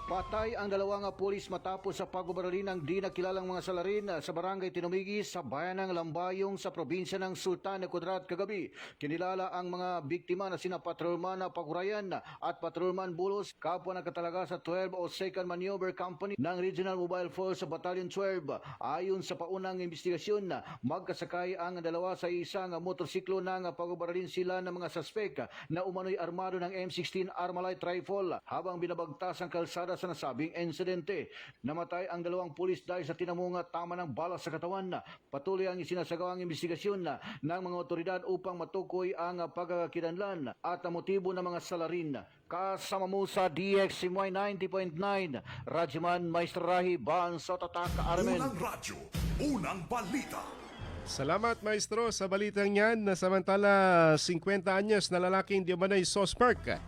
S12: Patay ang dalawang pulis matapos sa pagbabarili ng di nakilalang mga salarin sa barangay Tinumigi sa bayan ng Lambayong sa probinsya ng Sultan Kudarat kagabi. Kinilala ang mga biktima na sina Patrolman Pagurayan at Patrolman Bulos, kapwa nakatalaga sa 12 o 2nd Maneuver Company ng Regional Mobile Force Battalion 12. Ayon sa paunang investigasyon, magkasakay ang dalawa sa isang motorsiklo nang pagbabarilin sila ng mga suspek na umano'y armado ng M16 Armalite Rifle habang binabagtas ang kalsada sa nasabing insidente. Namatay ang dalawang pulis dahil sa tinamunga tama ng bala sa katawan. Patuloy ang isinasagawang investigasyon ng mga otoridad upang matukoy ang pagkakilanlan at ang motibo ng mga salarin. Kasama mo sa DXMY 90.9, Radyoman Maestro Rahi Bansaw, Tatak Armen.
S3: Unang radyo, unang balita.
S4: Salamat Maestro sa balitang yan. Samantala 50 anyos na lalaking di umanay sospek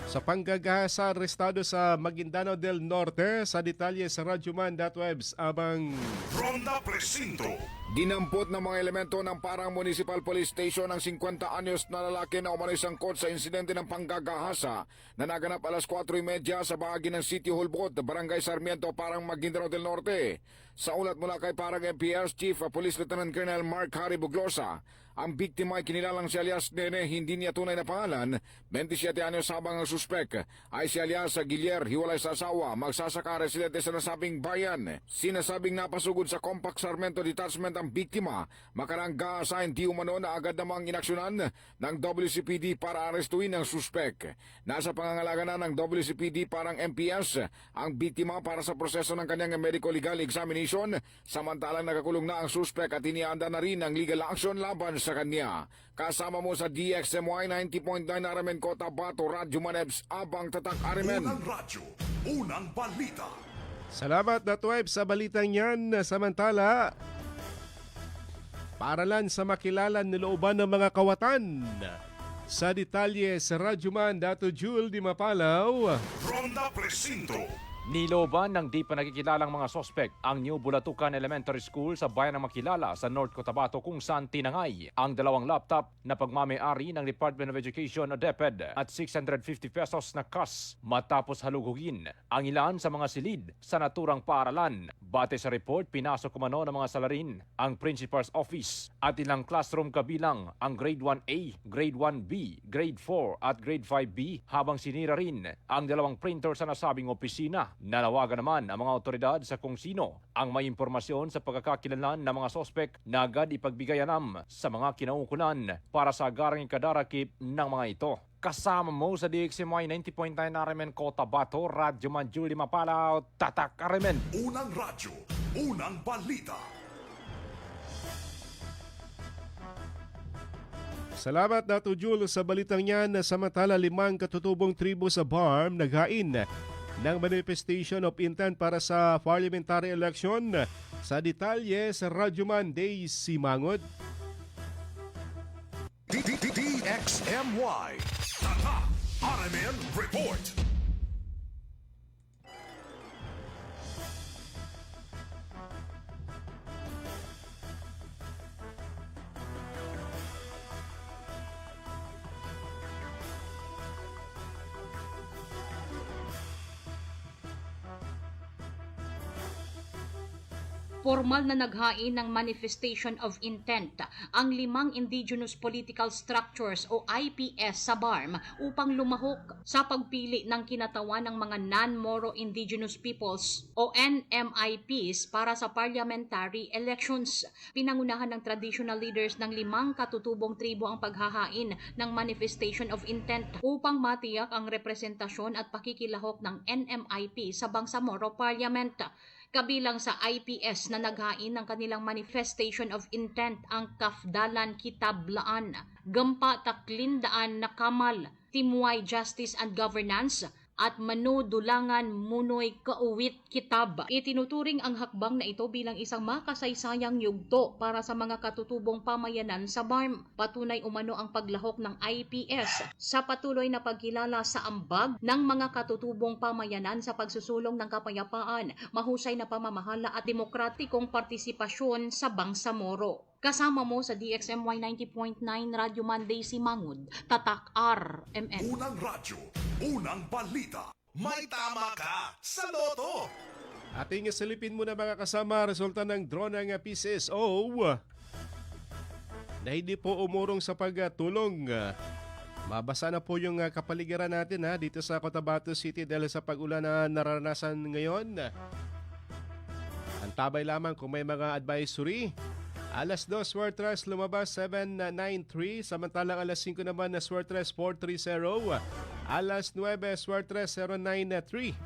S4: sa panggagahasa arestado sa Maguindanao del Norte. Sa detalye sa Radyoman.webs abang
S3: Ronda Presinto.
S11: Dinampot ng mga elemento ng Parang Municipal Police Station ang 50 anyos na lalaki na umano'y sangkot sa insidente ng panggagahasa na naganap alas 4:30 sa bahagi ng City Hall Bot, Barangay Sarmiento, Parang Maguindanao del Norte. Sa ulat mula kay Parang MPS Chief Police Lieutenant Colonel Mark Harry Buglosa, ang biktima ay kinilalang si alias Nene, hindi niya tunay na pangalan, 27 anyos, habang ang suspek ay si alias Gilier, hiwalay sa asawa, magsasaka, residente sa nasabing bayan. Sinasabing napasugod sa Compact Sarmiento Detachment ang biktima, makarangga sa hindi umano na agad namang inaksyonan ng WCPD para arestuin ang suspek. Nasa pangangalaga na ng WCPD Parang MPS ang biktima para sa proseso ng kanyang medical legal examination, samantalang nakakulong na ang suspek at inianda na rin ang legal action laban sa kanya. Kasama mo sa DXMY 90.9 Aramen Cotabato, Radyoman Ebs abang Tatak Aramen.
S3: Unang radyo, unang balita.
S4: Salamat Natweb sa balitang yan. Samantala, paralan sa makilalan nilooban ng mga kawatan. Sa detalye sa Radyoman Dato Jul Di Mapalaw.
S3: Ronda Presinto.
S13: Niloban ng di pa nakikilalang mga sospek ang New Bulatukan Elementary School sa bayan ng Makilala sa North Cotabato kung saan tinangay ang dalawang laptop na pagmamay-ari ng Department of Education o DepEd at 650 pesos na cash matapos halugugin ang ilan sa mga silid sa naturang paaralan. Bate sa report, pinasok kumano ng mga salarin ang Principal's Office at ilang classroom kabilang ang Grade 1A, Grade 1B, Grade 4 at Grade 5B habang sinira rin ang dalawang printer sa nasabing opisina. Nanawagan naman ang mga otoridad sa kung sino ang may impormasyon sa pagkakakilanlan ng mga sospek na agad ipagbigayanam sa mga kinaukulan para sa agarang ikadarakip ng mga ito. Kasama mo sa DXMY 90.9 Aramen Cotabato, Radyoman Julie Mapalaw, Tatak Aramen.
S3: Unang radyo, unang balita.
S4: Salamat Dato Jul sa balitang yan. Samantala 5 katutubong tribo sa BARM naghain ng manifestation of intent para sa parliamentary election. Sa detalye sa Radyoman Day Simangod.
S3: DXMY Tatak Aramen Report.
S14: Formal na naghain ng Manifestation of Intent ang 5 Indigenous Political Structures o IPS sa BARM upang lumahok sa pagpili ng kinatawan ng mga Non-Moro Indigenous Peoples o NMIPs para sa parliamentary elections. Pinangunahan ng traditional leaders ng 5 katutubong tribo ang paghahain ng Manifestation of Intent upang matiyak ang representasyon at pakikilahok ng NMIP sa Bangsamoro Parliament. Kabilang sa IPS na naghain ng kanilang Manifestation of Intent ang Kafdalan Kitablaan, Gampa Taklindaan na Kamal, Timway Justice and Governance, at Manu Dulangan Munoy Kauwit Kitab. Itinuturing ang hakbang na ito bilang isang makasaysayang yugto para sa mga katutubong pamayanan sa BARM. Patunay umano ang paglahok ng IPS sa patuloy na pagkilala sa ambag ng mga katutubong pamayanan sa pagsusulong ng kapayapaan, mahusay na pamamahala at demokratikong partisipasyon sa Bangsamoro. Kasama mo sa DXMY 90.9 Radyo Monday si Mangud, Tatak RMN.
S3: Unang radyo, unang balita. May tama ka sa loto.
S4: Ating silipin muna mga kasama, resulta ng drone ng PCSO na hindi po umurong sa pagtulong. Mabasa na po yung kapaligiran natin dito sa Cotabato City dahil sa pag-ulan na naranasan ngayon. Antabay lamang kung may mga advisory. Alas 2, Swertres lumabas 793. Samantalang alas 5 naman na Swertres 430. Alas 9, Swertres 093.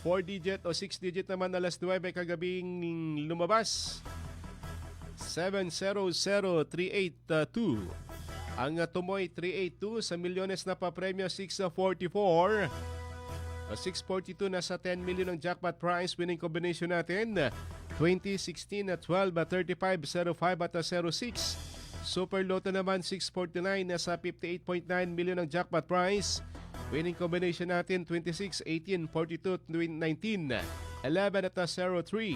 S4: 4-digit o 6-digit naman alas 9 kagabing lumabas 700-382. Ang tumoy 382 sa milyones na papremyo 644. 642 na sa 10 million ng jackpot prize. Winning combination natin 20, 16, 12, 35, 05 at 06. Super Lotto naman 649 na sa 58.9 million ng jackpot prize. Winning combination natin 26, 18, 42, 19, 11 at 03.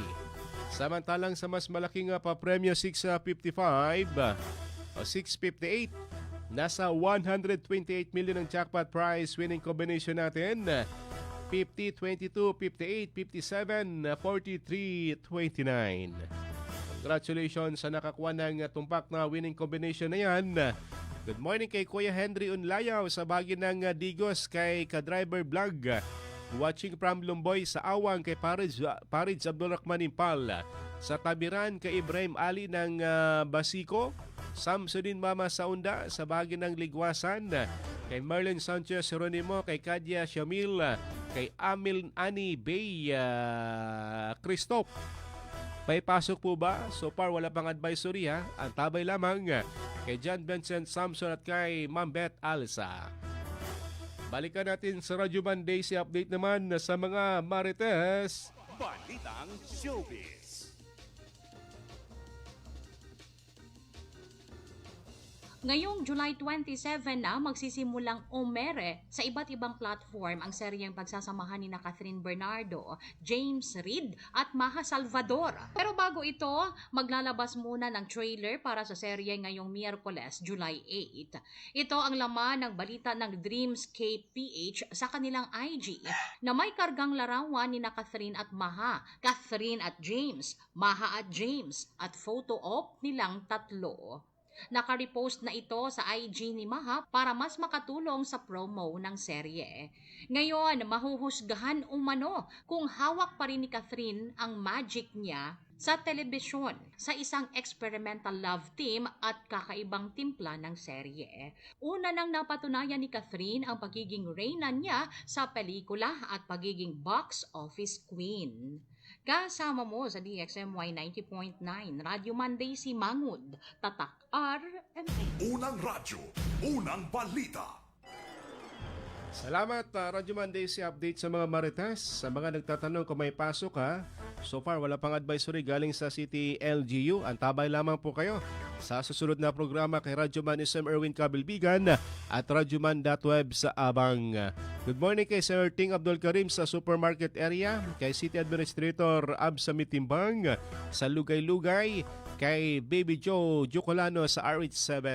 S4: Samantalang sa mas malaking papremyo 655 o 658 nasa 128 million ng jackpot prize. Winning combination natin 50, 22, 58, 57, 43, 29. Congratulations sa nakakuha ng tumpak na winning combination na yan. Good morning kay Kuya Henry Unlayaw sa bagay ng Digos, kay Ka-Driver Vlog. Watching from Lumboy sa Awang kay Parij Abdulrahman Impal. Sa Tabiran kay Ibrahim Ali ng Basico. Samsudin Mama Saunda sa bagay ng Ligwasan. Kay Marlon Sanchez Jeronimo, kay Kadia Shamil, kay Amil Ani Bay Christoph. May pasok po ba? So far wala pang advisory Ang tabay lamang kay John Vincent Samson at kay Ma'am Beth Alsa. Balikan natin sa Radyo Monday si update naman sa mga Marites.
S2: Balitang Showbiz.
S14: Ngayong July 27 na magsisimulang umere sa iba't ibang platform ang seryeng pagsasamahan ni Catherine Bernardo, James Reid at Maha Salvador. Pero bago ito, maglalabas muna ng trailer para sa serye ngayong Miyerkules, July 8. Ito ang laman ng balita ng Dreamscape PH sa kanilang IG na may kargang larawan ni Catherine at Maha, Catherine at James, Maha at James at photo op nilang tatlo. Naka-repost na ito sa IG ni Maha para mas makatulong sa promo ng serye. Ngayon, mahuhusgahan umano kung hawak pa rin ni Catherine ang magic niya sa telebisyon sa isang experimental love team at kakaibang timpla ng serye. Una nang napatunayan ni Catherine ang pagiging reyna niya sa pelikula at pagiging box office queen. Kasama mo sa DXMY 90.9 Radyo Monday si Mangud, Tatak RMN.
S3: Unang radyo, unang balita.
S4: Salamat Radyo Monday si update sa mga Marites. Sa mga nagtatanong kung may pasok so far wala pang advisory galing sa City LGU. Antabay lamang po kayo sa susunod na programa kay Radyo Man SM Erwin Kabilbigan at radyoman.web sa Abang. Good morning kay Sir Ting Abdul Karim sa supermarket area, kay City Administrator Ab sa Mitimbang, sa Lugay-Lugay, kay Baby Joe Jocolano sa RH7.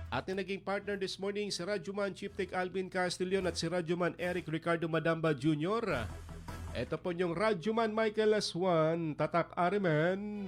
S4: Ating naging partner this morning si Radyoman Chief Tech Alvin Castillon at si Radyoman Eric Ricardo Madamba Jr. Ito po yung Radyoman Michael Aswan, Tatak Arimen.